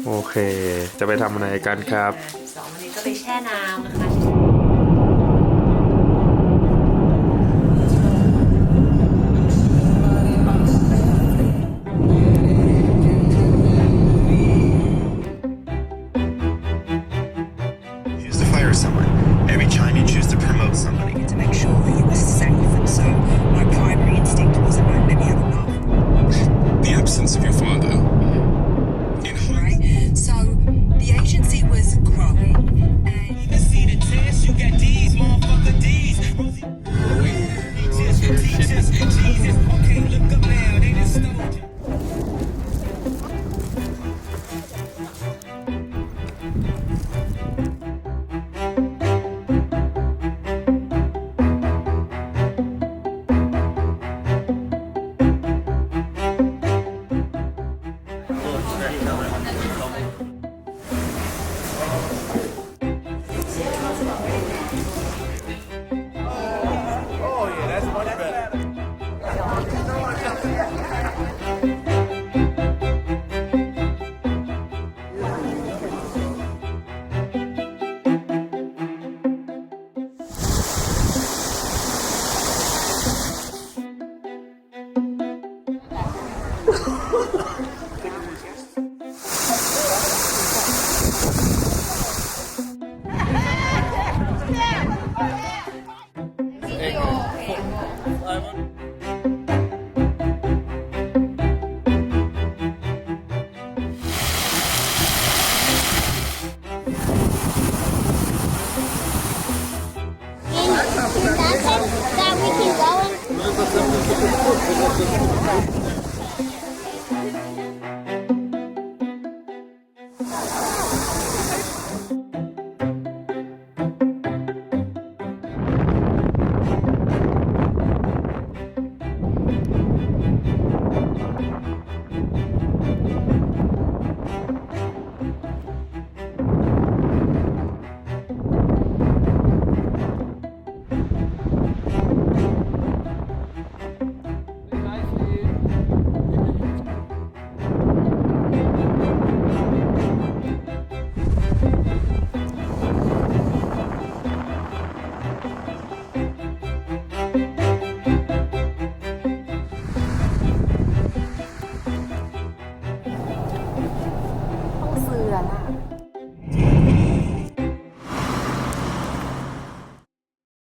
โอเค จะไปทำอะไรกันครับ สองวันนี้จะไปแช่น้ำนะคะ Choose to fire someone. Every time you choose to promote somebody. To make sure that you were safe, and so my primary instinct was, right, let me have enough, The absence of your father. In right? So the agency was growing, and See the test, you got D's, motherfucker D's. Teachers, Jesus. Okay, look up now, they just stole you.